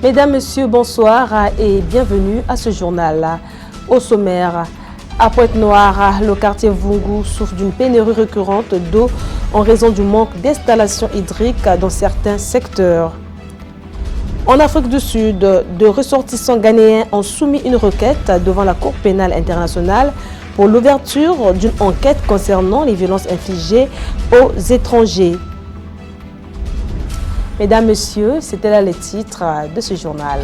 Mesdames, Messieurs, bonsoir et bienvenue à ce journal. Au sommaire, à Pointe-Noire, le quartier Vungu souffre d'une pénurie récurrente d'eau en raison du manque d'installations hydriques dans certains secteurs. En Afrique du Sud, de ressortissants ghanéens ont soumis une requête devant la Cour pénale internationale pour l'ouverture d'une enquête concernant les violences infligées aux étrangers. Mesdames, Messieurs, c'était là les titres de ce journal.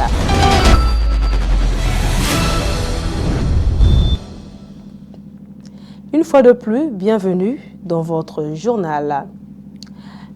Une fois de plus, bienvenue dans votre journal.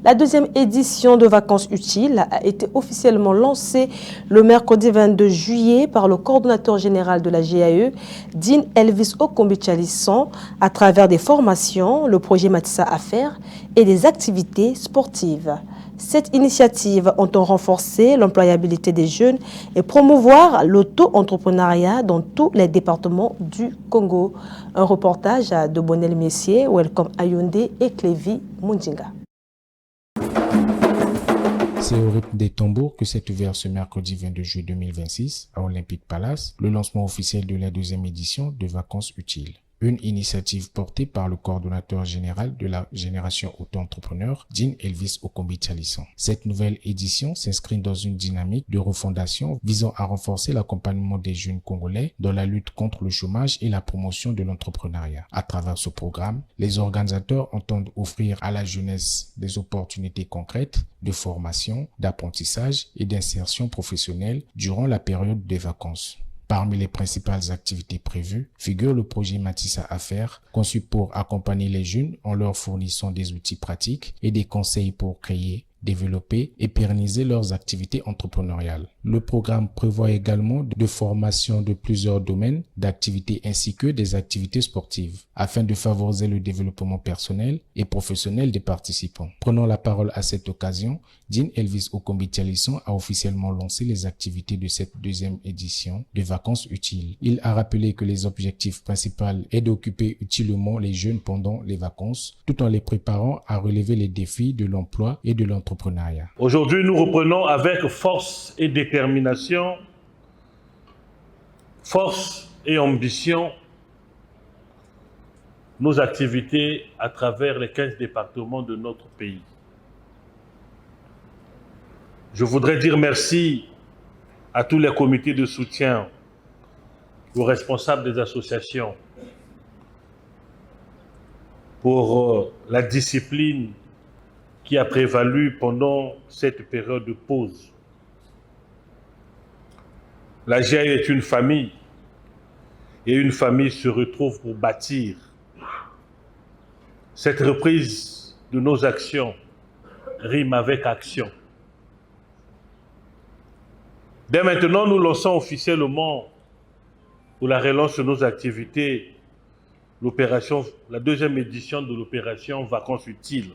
La deuxième édition de Vacances utiles a été officiellement lancée le mercredi 22 juillet par le coordonnateur général de la GAE, Dean Elvis Okombi-Chalisson, à travers des formations, le projet Matissa Affaires et des activités sportives. Cette initiative entend renforcer l'employabilité des jeunes et promouvoir l'auto-entrepreneuriat dans tous les départements du Congo. Un reportage de Bonel Messier, Welcome Ayondé et Clévy Mundinga. C'est au rythme des tambours que s'est ouvert ce mercredi 22 juillet 2026 à Olympic Palace le lancement officiel de la deuxième édition de Vacances utiles. Une initiative portée par le coordonnateur général de la génération auto-entrepreneur, Dean Elvis Okombi-Chalisson. Cette nouvelle édition s'inscrit dans une dynamique de refondation visant à renforcer l'accompagnement des jeunes Congolais dans la lutte contre le chômage et la promotion de l'entrepreneuriat. À travers ce programme, les organisateurs entendent offrir à la jeunesse des opportunités concrètes de formation, d'apprentissage et d'insertion professionnelle durant la période des vacances. Parmi les principales activités prévues figure le projet Matissa Affaires, conçu pour accompagner les jeunes en leur fournissant des outils pratiques et des conseils pour créer, développer et pérenniser leurs activités entrepreneuriales. Le programme prévoit également de formations de plusieurs domaines d'activités ainsi que des activités sportives, afin de favoriser le développement personnel et professionnel des participants. Prenant la parole à cette occasion, Dean Elvis Okombi-Chalisson a officiellement lancé les activités de cette deuxième édition de Vacances utiles. Il a rappelé que les objectifs principaux est d'occuper utilement les jeunes pendant les vacances, tout en les préparant à relever les défis de l'emploi et de l'entrepreneuriat. Aujourd'hui, nous reprenons avec force et détermination, force et ambition nos activités à travers les 15 départements de notre pays. Je voudrais dire merci à tous les comités de soutien, aux responsables des associations pour la discipline qui a prévalu pendant cette période de pause. La GAE est une famille et une famille se retrouve pour bâtir. Cette reprise de nos actions rime avec action. Dès maintenant, nous lançons officiellement pour la relance de nos activités la deuxième édition de l'opération Vacances utiles.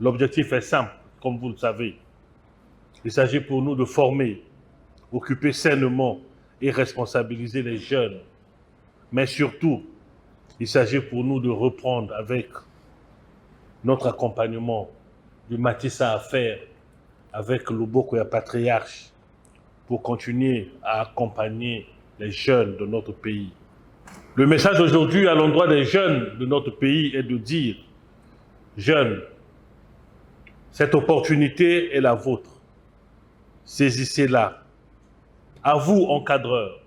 L'objectif est simple, comme vous le savez. Il s'agit pour nous de former, occuper sainement et responsabiliser les jeunes. Mais surtout, il s'agit pour nous de reprendre avec notre accompagnement du Matissa Affaires avec Lubokoya Patriarche pour continuer à accompagner les jeunes de notre pays. Le message aujourd'hui à l'endroit des jeunes de notre pays est de dire, jeunes, cette opportunité est la vôtre. Saisissez-la. À vous, encadreurs.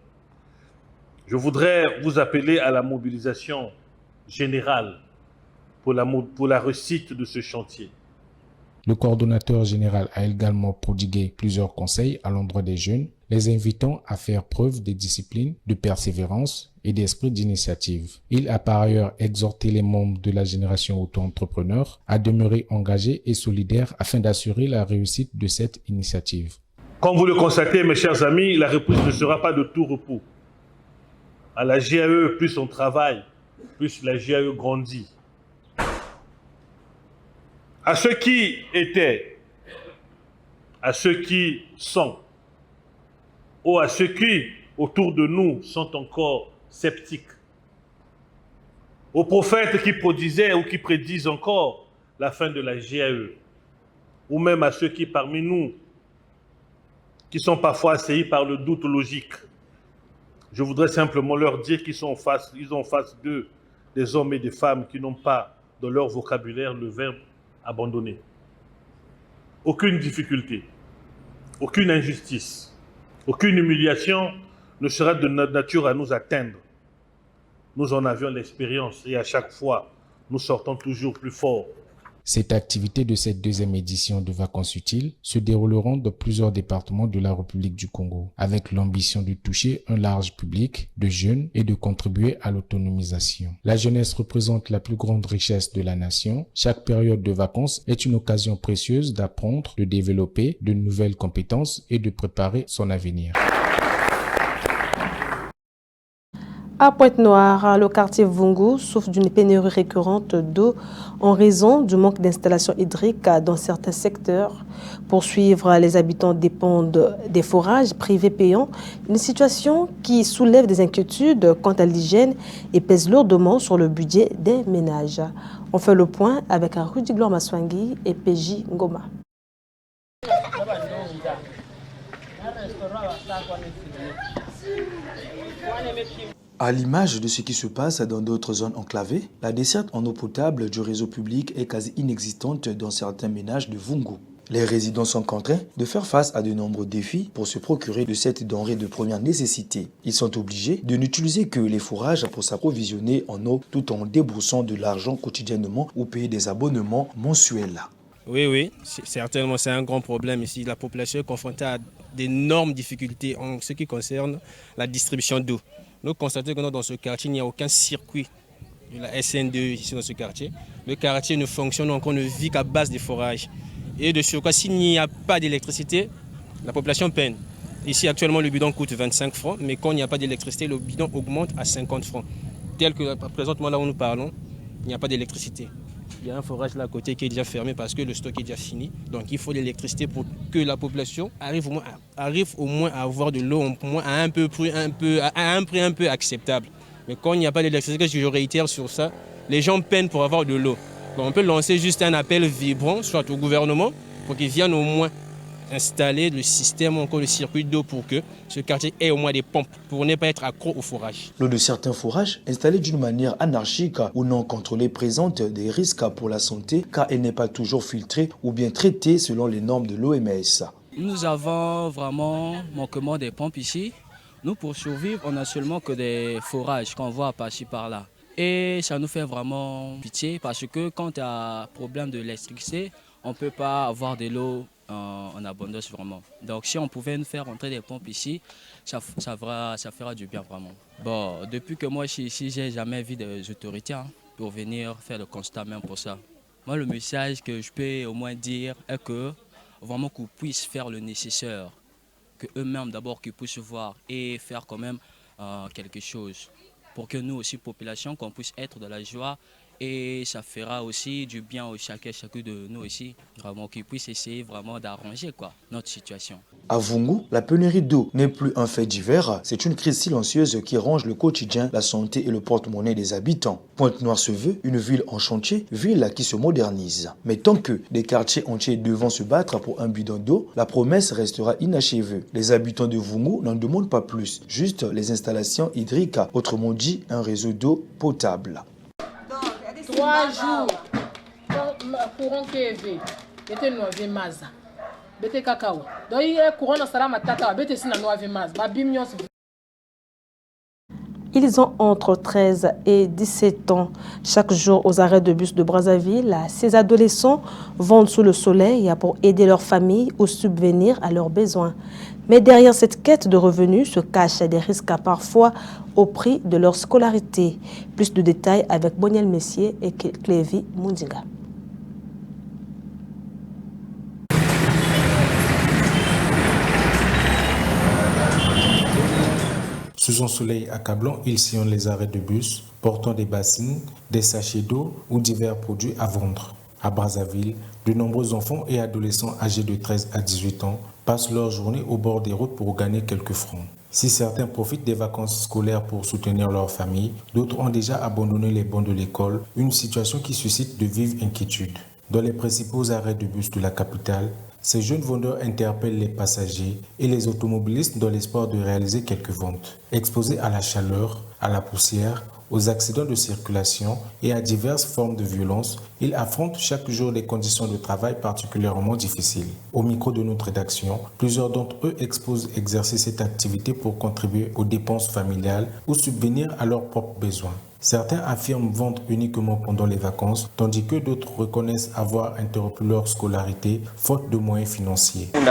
Je voudrais vous appeler à la mobilisation générale pour la réussite de ce chantier. Le coordonnateur général a également prodigué plusieurs conseils à l'endroit des jeunes, les invitant à faire preuve de discipline, de persévérance et d'esprit d'initiative. Il a par ailleurs exhorté les membres de la génération auto-entrepreneur à demeurer engagés et solidaires afin d'assurer la réussite de cette initiative. Comme vous le constatez, mes chers amis, la reprise ne sera pas de tout repos. À la GAE, plus on travaille, plus la GAE grandit. À ceux qui étaient, à ceux qui sont, ou à ceux qui, autour de nous, sont encore sceptiques, aux prophètes qui prédisaient ou qui prédisent encore la fin de la GAE, ou même à ceux qui, parmi nous, qui sont parfois assaillis par le doute logique. Je voudrais simplement leur dire qu'ils ont en face d'eux des hommes et des femmes qui n'ont pas dans leur vocabulaire le verbe abandonner. Aucune difficulté, aucune injustice, aucune humiliation ne sera de nature à nous atteindre. Nous en avions l'expérience et à chaque fois, nous sortons toujours plus forts. Cette activité de cette deuxième édition de Vacances utiles se dérouleront dans plusieurs départements de la République du Congo, avec l'ambition de toucher un large public de jeunes et de contribuer à l'autonomisation. La jeunesse représente la plus grande richesse de la nation. Chaque période de vacances est une occasion précieuse d'apprendre, de développer de nouvelles compétences et de préparer son avenir. À Pointe-Noire, le quartier Vungu souffre d'une pénurie récurrente d'eau en raison du manque d'installations hydriques dans certains secteurs. Pour suivre, les habitants dépendent des forages privés payants, une situation qui soulève des inquiétudes quant à l'hygiène et pèse lourdement sur le budget des ménages. On fait le point avec Rudy Gloire Maswangi et PJ Ngoma. À l'image de ce qui se passe dans d'autres zones enclavées, la desserte en eau potable du réseau public est quasi inexistante dans certains ménages de Vungu. Les résidents sont contraints de faire face à de nombreux défis pour se procurer de cette denrée de première nécessité. Ils sont obligés de n'utiliser que les fourrages pour s'approvisionner en eau tout en déboursant de l'argent quotidiennement ou payer des abonnements mensuels. Oui, certainement, c'est un grand problème ici. La population est confrontée à d'énormes difficultés en ce qui concerne la distribution d'eau. Nous constatons que dans ce quartier, il n'y a aucun circuit de la SN2 ici dans ce quartier. Le quartier ne fonctionne encore, ne vit qu'à base de forages. Et de surcroît, s'il n'y a pas d'électricité, la population peine. Ici, actuellement, le bidon coûte 25 francs, mais quand il n'y a pas d'électricité, le bidon augmente à 50 francs. Tel que présentement, là où nous parlons, il n'y a pas d'électricité. Il y a un forage là à côté qui est déjà fermé parce que le stock est déjà fini. Donc il faut l'électricité pour que la population arrive au moins à avoir de l'eau à un prix un peu acceptable. Mais quand il n'y a pas d'électricité, je réitère sur ça, les gens peinent pour avoir de l'eau. Donc on peut lancer juste un appel vibrant, soit au gouvernement, pour qu'ils viennent au moins installer le système, encore le circuit d'eau pour que ce quartier ait au moins des pompes pour ne pas être accro au forage. L'eau de certains forages, installée d'une manière anarchique ou non contrôlée, présente des risques pour la santé car elle n'est pas toujours filtrée ou bien traitée selon les normes de l'OMS. Nous avons vraiment manquement des pompes ici. Nous, pour survivre, on n'a seulement que des forages qu'on voit par-ci par-là. Et ça nous fait vraiment pitié parce que quand il y a problème d'électricité, on ne peut pas avoir de l'eau en abondance vraiment. Donc si on pouvait nous faire entrer des pompes ici, ça fera du bien vraiment. Bon, depuis que moi je suis ici, j'ai jamais vu des autorités pour venir faire le constat même pour ça. Moi le message que je peux au moins dire est que vraiment qu'on puisse faire le nécessaire, que eux-mêmes d'abord qu'ils puissent voir et faire quand même quelque chose pour que nous aussi population qu'on puisse être dans la joie. Et ça fera aussi du bien à chacun de nous ici, vraiment qu'ils puissent essayer vraiment d'arranger notre situation. À Vungu, la pénurie d'eau n'est plus un fait divers, c'est une crise silencieuse qui ronge le quotidien, la santé et le porte-monnaie des habitants. Pointe-Noire se veut une ville en chantier, ville qui se modernise. Mais tant que des quartiers entiers devront se battre pour un bidon d'eau, la promesse restera inachevée. Les habitants de Vungu n'en demandent pas plus, juste les installations hydriques, autrement dit un réseau d'eau potable. 3 jours, courant KV, bete noave maza, bete cacao. Donc il y a courant na salama tata, bete sina noave maza, ba bimnyos. Ils ont entre 13 et 17 ans. Chaque jour, aux arrêts de bus de Brazzaville, ces adolescents vont sous le soleil pour aider leur famille ou subvenir à leurs besoins. Mais derrière cette quête de revenus se cachent des risques parfois au prix de leur scolarité. Plus de détails avec Boniel Messier et Clévy Mundinga. Sous un soleil accablant, ils sillonnent les arrêts de bus, portant des bassines, des sachets d'eau ou divers produits à vendre. À Brazzaville, de nombreux enfants et adolescents âgés de 13 à 18 ans passent leur journée au bord des routes pour gagner quelques francs. Si certains profitent des vacances scolaires pour soutenir leur famille, d'autres ont déjà abandonné les bancs de l'école, une situation qui suscite de vives inquiétudes. Dans les principaux arrêts de bus de la capitale, Ces jeunes vendeurs interpellent les passagers et les automobilistes dans l'espoir de réaliser quelques ventes. Exposés à la chaleur, à la poussière, aux accidents de circulation et à diverses formes de violence, ils affrontent chaque jour des conditions de travail particulièrement difficiles. Au micro de notre rédaction, plusieurs d'entre eux exposent exercer cette activité pour contribuer aux dépenses familiales ou subvenir à leurs propres besoins. Certains affirment vendre uniquement pendant les vacances, tandis que d'autres reconnaissent avoir interrompu leur scolarité faute de moyens financiers. Ne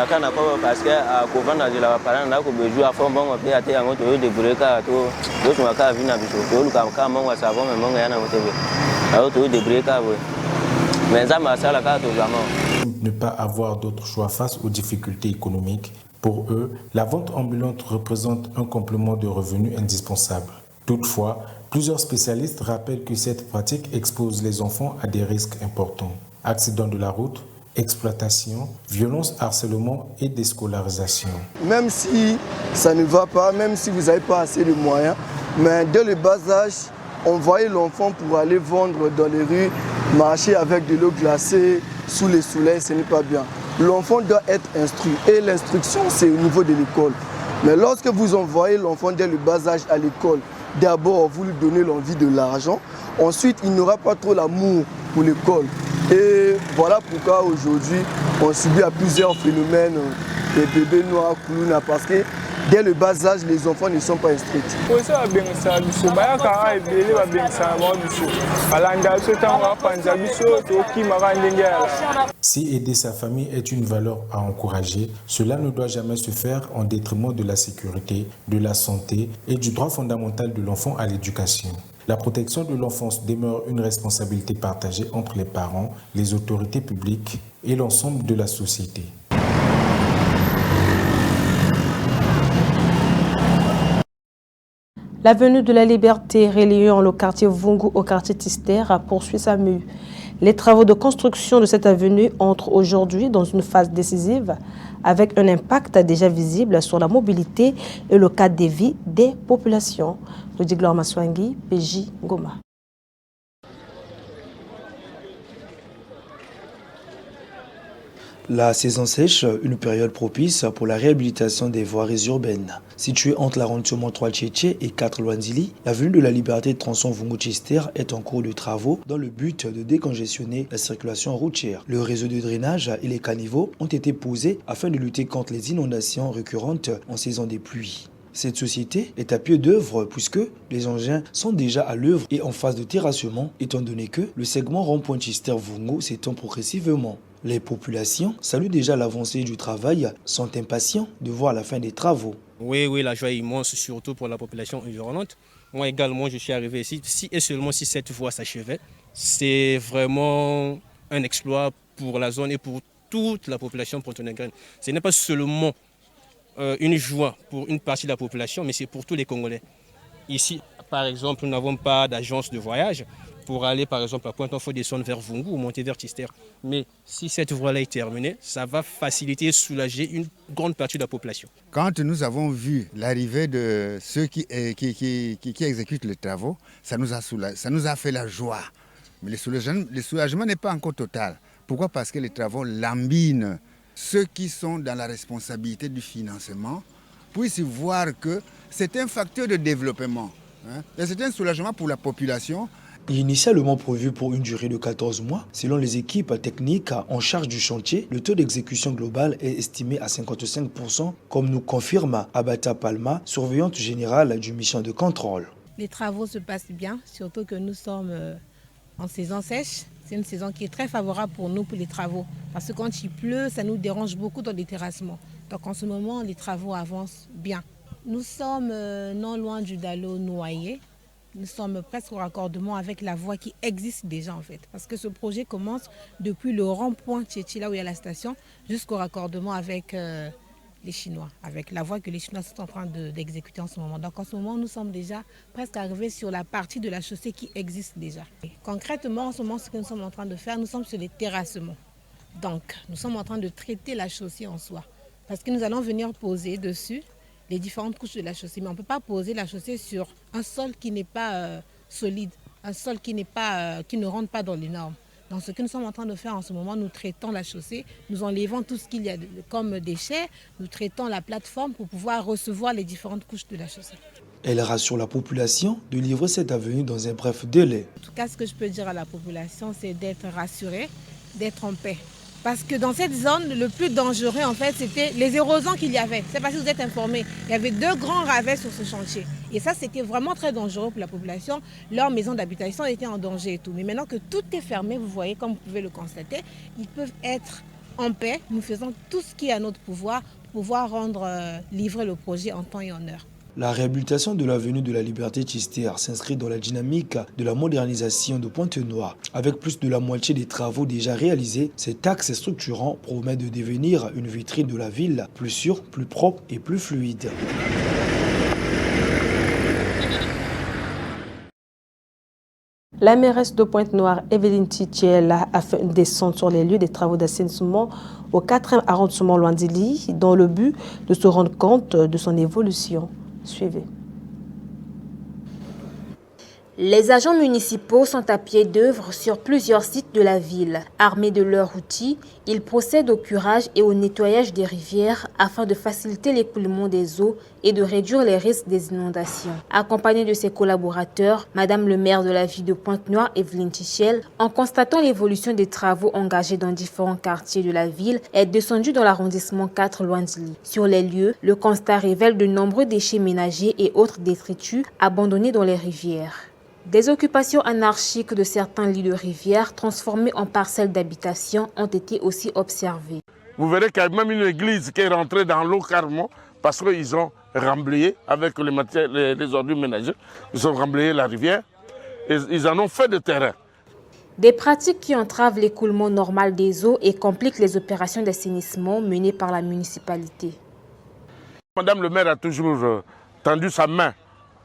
pas avoir d'autre choix face aux difficultés économiques, pour eux, la vente ambulante représente un complément de revenus indispensable. Toutefois, plusieurs spécialistes rappellent que cette pratique expose les enfants à des risques importants. Accidents de la route, exploitation, violence, harcèlement et déscolarisation. Même si ça ne va pas, même si vous n'avez pas assez de moyens, mais dès le bas âge, envoyer l'enfant pour aller vendre dans les rues, marcher avec de l'eau glacée, sous le soleil, ce n'est pas bien. L'enfant doit être instruit et l'instruction, c'est au niveau de l'école. Mais lorsque vous envoyez l'enfant dès le bas âge à l'école, d'abord, vous lui donnez l'envie de l'argent. Ensuite, il n'aura pas trop l'amour pour l'école. Et voilà pourquoi aujourd'hui, on subit à plusieurs phénomènes des bébés noirs, clowns, parce que dès le bas âge, les enfants ne sont pas instruits. Si aider sa famille est une valeur à encourager, cela ne doit jamais se faire en détriment de la sécurité, de la santé et du droit fondamental de l'enfant à l'éducation. La protection de l'enfance demeure une responsabilité partagée entre les parents, les autorités publiques et l'ensemble de la société. L'avenue de la Liberté, reliant le quartier Vungu au quartier Tister, a poursuivi sa mue. Les travaux de construction de cette avenue entrent aujourd'hui dans une phase décisive, avec un impact déjà visible sur la mobilité et le cadre de vie des populations. Rudy-Glore Maswangi, PJ Goma. La saison sèche, une période propice pour la réhabilitation des voiries urbaines. Située entre l'arrondissement 3 Tchétché et 4 Luanzili, l'avenue de la Liberté de tronçon Vungu-Tister est en cours de travaux dans le but de décongestionner la circulation routière. Le réseau de drainage et les caniveaux ont été posés afin de lutter contre les inondations récurrentes en saison des pluies. Cette société est à pied d'œuvre puisque les engins sont déjà à l'œuvre et en phase de terrassement, étant donné que le segment rond-point Tister-Vungu s'étend progressivement. Les populations saluent déjà l'avancée du travail, sont impatients de voir la fin des travaux. Oui, la joie est immense, surtout pour la population environnante. Moi également, je suis arrivé ici, si et seulement si cette voie s'achevait. C'est vraiment un exploit pour la zone et pour toute la population pontonégrine. Ce n'est pas seulement une joie pour une partie de la population, mais c'est pour tous les Congolais. Ici, par exemple, nous n'avons pas d'agence de voyage. Pour aller, par exemple, à Pointe, il faut descendre vers Vungu ou monter vers Tister. Mais si cette voie-là est terminée, ça va faciliter et soulager une grande partie de la population. Quand nous avons vu l'arrivée de ceux qui exécutent les travaux, ça nous a fait la joie. Mais le soulagement n'est pas encore total. Pourquoi? Parce que les travaux lambinent. Ceux qui sont dans la responsabilité du financement puissent voir que c'est un facteur de développement. Et c'est un soulagement pour la population. Initialement prévu pour une durée de 14 mois, selon les équipes techniques en charge du chantier, le taux d'exécution global est estimé à 55%, comme nous confirme Abata Palma, surveillante générale du mission de contrôle. Les travaux se passent bien, surtout que nous sommes en saison sèche. C'est une saison qui est très favorable pour nous, pour les travaux. Parce que quand il pleut, ça nous dérange beaucoup dans les terrassements. Donc en ce moment, les travaux avancent bien. Nous sommes non loin du Dalo noyé. Nous sommes presque au raccordement avec la voie qui existe déjà en fait. Parce que ce projet commence depuis le rond-point Tchétché, là où il y a la station, jusqu'au raccordement avec les Chinois, avec la voie que les Chinois sont en train d'exécuter en ce moment. Donc en ce moment, nous sommes déjà presque arrivés sur la partie de la chaussée qui existe déjà. Et concrètement, en ce moment, ce que nous sommes en train de faire, nous sommes sur les terrassements. Donc nous sommes en train de traiter la chaussée en soi. Parce que nous allons venir poser dessus les différentes couches de la chaussée. Mais on ne peut pas poser la chaussée sur un sol qui n'est pas solide, un sol qui ne rentre pas dans les normes. Donc ce que nous sommes en train de faire en ce moment, nous traitons la chaussée, nous enlevons tout ce qu'il y a comme déchets, nous traitons la plateforme pour pouvoir recevoir les différentes couches de la chaussée. Elle rassure la population de livrer cette avenue dans un bref délai. En tout cas, ce que je peux dire à la population, c'est d'être rassurée, d'être en paix. Parce que dans cette zone, le plus dangereux, en fait, c'était les érosions qu'il y avait. C'est parce que vous êtes informés. Il y avait 2 grands ravets sur ce chantier. Et ça, c'était vraiment très dangereux pour la population. Leur maison d'habitation était en danger et tout. Mais maintenant que tout est fermé, vous voyez, comme vous pouvez le constater, ils peuvent être en paix. Nous faisons tout ce qui est à notre pouvoir pour pouvoir livrer le projet en temps et en heure. La réhabilitation de l'avenue de la Liberté Tchister s'inscrit dans la dynamique de la modernisation de Pointe-Noire. Avec plus de la moitié des travaux déjà réalisés, cet axe structurant promet de devenir une vitrine de la ville plus sûre, plus propre et plus fluide. La mairesse de Pointe-Noire, Evelyne Titiel, a fait une descente sur les lieux des travaux d'assainissement au 4e arrondissement Luandili dans le but de se rendre compte de son évolution. Suivez. Les agents municipaux sont à pied d'œuvre sur plusieurs sites de la ville. Armés de leurs outils, ils procèdent au curage et au nettoyage des rivières afin de faciliter l'écoulement des eaux et de réduire les risques des inondations. Accompagnée de ses collaborateurs, Madame le maire de la ville de Pointe-Noire, Evelyne Tchichel, en constatant l'évolution des travaux engagés dans différents quartiers de la ville, est descendue dans l'arrondissement 4 Luandili. Sur les lieux, le constat révèle de nombreux déchets ménagers et autres détritus abandonnés dans les rivières. Des occupations anarchiques de certains lits de rivière transformés en parcelles d'habitation ont été aussi observées. Vous verrez qu'il y a même une église qui est rentrée dans l'eau carrément parce qu'ils ont remblayé avec les ordures ménagères. Ils ont remblayé la rivière et ils en ont fait de terrain. Des pratiques qui entravent l'écoulement normal des eaux et compliquent les opérations d'assainissement menées par la municipalité. Madame le maire a toujours tendu sa main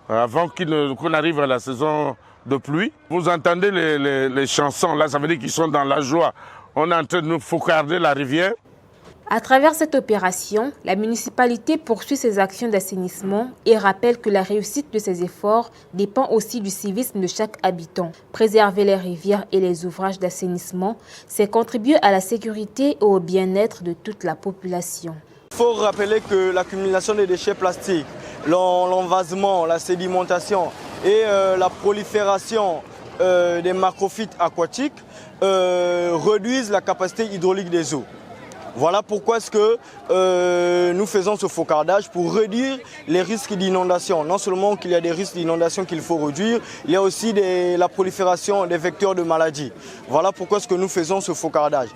avant qu'on arrive à la saison de pluie. Vous entendez les chansons, là ça veut dire qu'ils sont dans la joie. On est en train de nous foucarder la rivière. À travers cette opération, la municipalité poursuit ses actions d'assainissement et rappelle que la réussite de ses efforts dépend aussi du civisme de chaque habitant. Préserver les rivières et les ouvrages d'assainissement, c'est contribuer à la sécurité et au bien-être de toute la population. Il faut rappeler que l'accumulation des déchets plastiques, l'envasement, la sédimentation et la prolifération des macrophytes aquatiques réduisent la capacité hydraulique des eaux. Voilà pourquoi est-ce que nous faisons ce focardage pour réduire les risques d'inondation. Non seulement qu'il y a des risques d'inondation qu'il faut réduire, il y a aussi la prolifération des vecteurs de maladies. Voilà pourquoi est-ce que nous faisons ce focardage.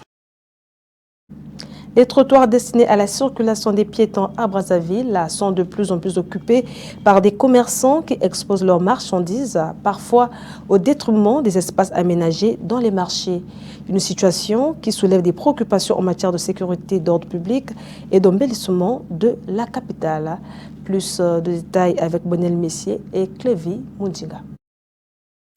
Les trottoirs destinés à la circulation des piétons à Brazzaville sont de plus en plus occupés par des commerçants qui exposent leurs marchandises, parfois au détriment des espaces aménagés dans les marchés. Une situation qui soulève des préoccupations en matière de sécurité, d'ordre public et d'embellissement de la capitale. Plus de détails avec Bonel Messier et Clévy Mundinga.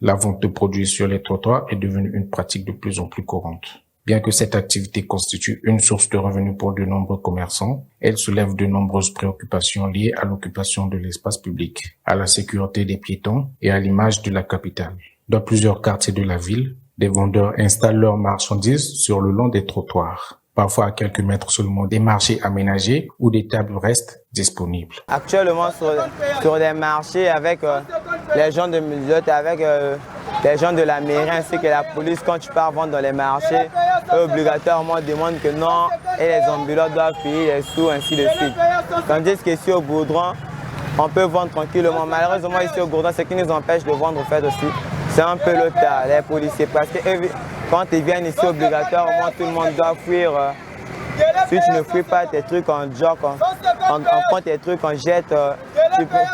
La vente de produits sur les trottoirs est devenue une pratique de plus en plus courante. Bien que cette activité constitue une source de revenus pour de nombreux commerçants, elle soulève de nombreuses préoccupations liées à l'occupation de l'espace public, à la sécurité des piétons et à l'image de la capitale. Dans plusieurs quartiers de la ville, des vendeurs installent leurs marchandises sur le long des trottoirs. Parfois à quelques mètres seulement des marchés aménagés où des tables restent disponibles. Actuellement sur des marchés avec les gens de Mulhote, avec les gens de la mairie ainsi que la police, quand tu pars vendre dans les marchés, eux, obligatoirement demandent que non, et les ambulants doivent payer les sous, ainsi de suite. Tandis qu'ici au Goudron, on peut vendre tranquillement. Malheureusement ici au Goudron, ce qui nous empêche de vendre au fait aussi, c'est un peu le tas, les policiers. Parce que quand ils viennent ici obligatoirement, tout le monde doit fuir. Si tu ne fuis pas tes trucs en jog, on prend tes trucs, on jette,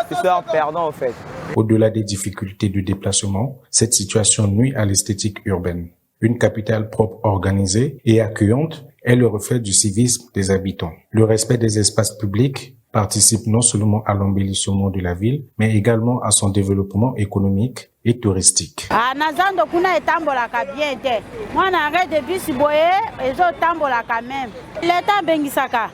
tu sors perdant au fait. Au-delà des difficultés de déplacement, cette situation nuit à l'esthétique urbaine. Une capitale propre, organisée et accueillante est le reflet du civisme des habitants. Le respect des espaces publics participe non seulement à l'embellissement de la ville, mais également à son développement économique et touristique. Nazando kuna etambolaka bien te. Moi na arrête de bus boye ezo tambolaka même. L'état bengisaka.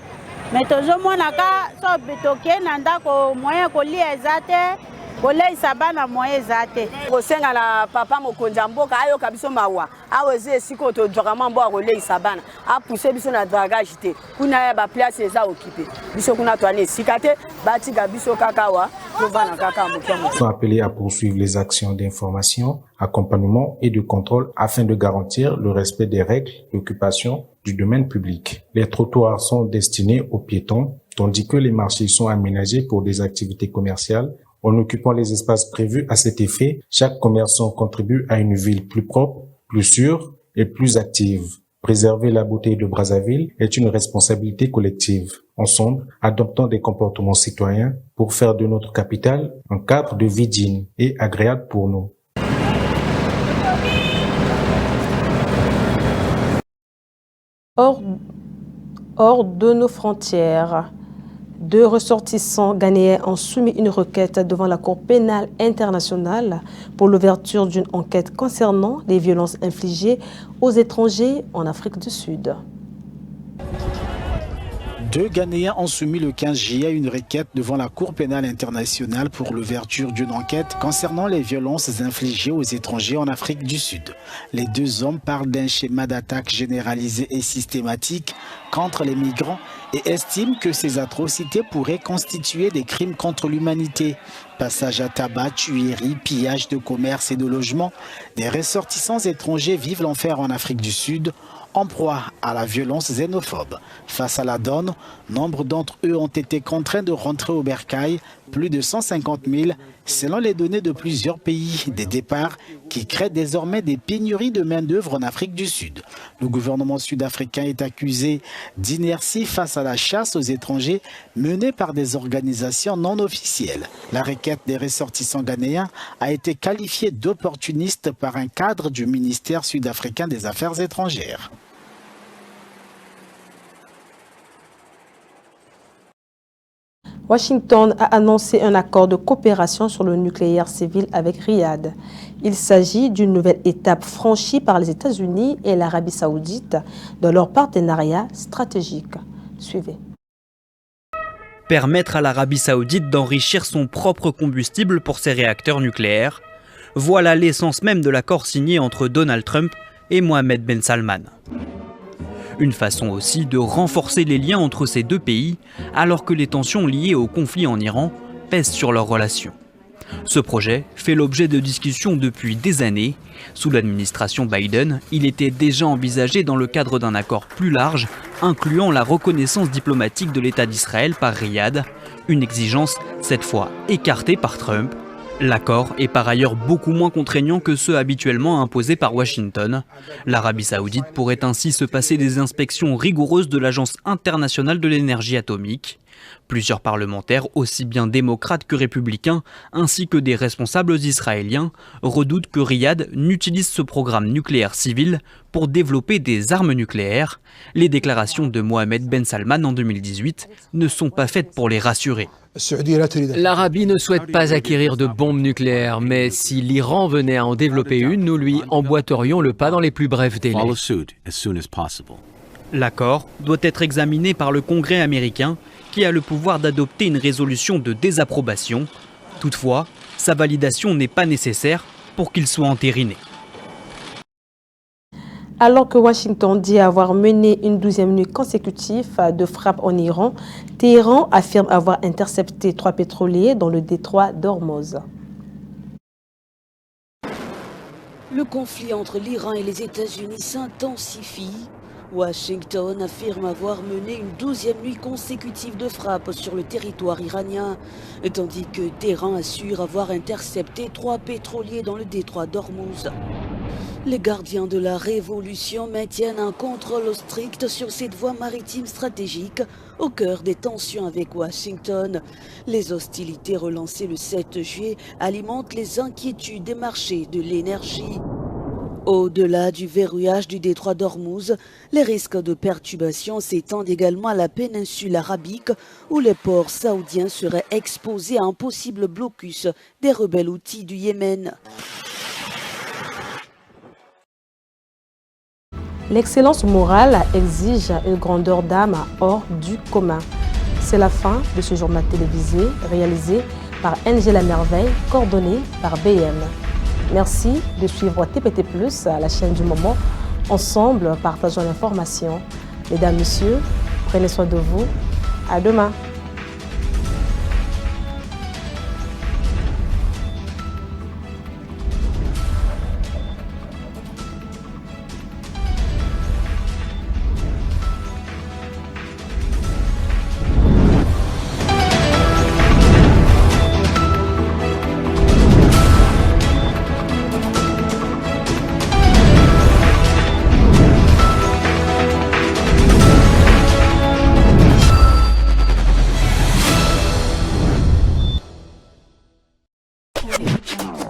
Mais tozo monaka so betoke na ndako moyen ko li ezate koleisa bana moyen eza te kosengana papa mokonzi ya mboka ayoka biso mawa awa eza esika tozwaka mwa mboka koleisa bana apuse biso na dragage te kuna ya baplace eza okipe biso kuna toana esika te batika biso kaka awa tovana kaka mokia. Sont appelés à poursuivre les actions d'information, accompagnement et de contrôle afin de garantir le respect des règles d'occupation du domaine public. Les trottoirs sont destinés aux piétons, tandis que les marchés sont aménagés pour des activités commerciales. En occupant les espaces prévus à cet effet, chaque commerçant contribue à une ville plus propre, plus sûre et plus active. Préserver la beauté de Brazzaville est une responsabilité collective. Ensemble, adoptons des comportements citoyens pour faire de notre capitale un cadre de vie digne et agréable pour nous. Hors de nos frontières, 2 ressortissants ghanéens ont soumis une requête devant la Cour pénale internationale pour l'ouverture d'une enquête concernant les violences infligées aux étrangers en Afrique du Sud. 2 Ghanéens ont soumis le 15 juillet une requête devant la Cour pénale internationale pour l'ouverture d'une enquête concernant les violences infligées aux étrangers en Afrique du Sud. Les 2 hommes parlent d'un schéma d'attaque généralisé et systématique contre les migrants et estiment que ces atrocités pourraient constituer des crimes contre l'humanité. Passage à tabac, tueries, pillage de commerce et de logements, des ressortissants étrangers vivent l'enfer en Afrique du Sud, en proie à la violence xénophobe. Face à la donne, nombre d'entre eux ont été contraints de rentrer au bercail, plus de 150 000, selon les données de plusieurs pays, des départs qui créent désormais des pénuries de main-d'œuvre en Afrique du Sud. Le gouvernement sud-africain est accusé d'inertie face à la chasse aux étrangers menée par des organisations non officielles. La requête des ressortissants ghanéens a été qualifiée d'opportuniste par un cadre du ministère sud-africain des Affaires étrangères. Washington a annoncé un accord de coopération sur le nucléaire civil avec Riyad. Il s'agit d'une nouvelle étape franchie par les États-Unis et l'Arabie saoudite dans leur partenariat stratégique. Suivez. Permettre à l'Arabie saoudite d'enrichir son propre combustible pour ses réacteurs nucléaires, voilà l'essence même de l'accord signé entre Donald Trump et Mohammed Ben Salman. Une façon aussi de renforcer les liens entre ces 2 pays, alors que les tensions liées au conflit en Iran pèsent sur leurs relations. Ce projet fait l'objet de discussions depuis des années. Sous l'administration Biden, il était déjà envisagé dans le cadre d'un accord plus large, incluant la reconnaissance diplomatique de l'État d'Israël par Riyad, une exigence cette fois écartée par Trump. L'accord est par ailleurs beaucoup moins contraignant que ceux habituellement imposés par Washington. L'Arabie saoudite pourrait ainsi se passer des inspections rigoureuses de l'Agence internationale de l'énergie atomique. Plusieurs parlementaires, aussi bien démocrates que républicains, ainsi que des responsables israéliens, redoutent que Riyad n'utilise ce programme nucléaire civil pour développer des armes nucléaires. Les déclarations de Mohammed Ben Salman en 2018 ne sont pas faites pour les rassurer. L'Arabie ne souhaite pas acquérir de bombes nucléaires, mais si l'Iran venait à en développer une, nous lui emboîterions le pas dans les plus brefs délais. L'accord doit être examiné par le Congrès américain, qui a le pouvoir d'adopter une résolution de désapprobation. Toutefois, sa validation n'est pas nécessaire pour qu'il soit entériné. Alors que Washington dit avoir mené une 12e nuit consécutive de frappes en Iran, Téhéran affirme avoir intercepté 3 pétroliers dans le détroit d'Ormuz. Le conflit entre l'Iran et les États-Unis s'intensifie. Washington affirme avoir mené une 12e nuit consécutive de frappes sur le territoire iranien, tandis que Téhéran assure avoir intercepté 3 pétroliers dans le détroit d'Ormuz. Les gardiens de la révolution maintiennent un contrôle strict sur cette voie maritime stratégique au cœur des tensions avec Washington. Les hostilités relancées le 7 juillet alimentent les inquiétudes des marchés de l'énergie. Au-delà du verrouillage du détroit d'Ormuz, les risques de perturbation s'étendent également à la péninsule arabique où les ports saoudiens seraient exposés à un possible blocus des rebelles houthis du Yémen. L'excellence morale exige une grandeur d'âme hors du commun. C'est la fin de ce journal télévisé réalisé par NG La Merveille, coordonné par BM. Merci de suivre TPT+, la chaîne du moment. Ensemble, partageons l'information. Mesdames, Messieurs, prenez soin de vous. À demain. Ciao.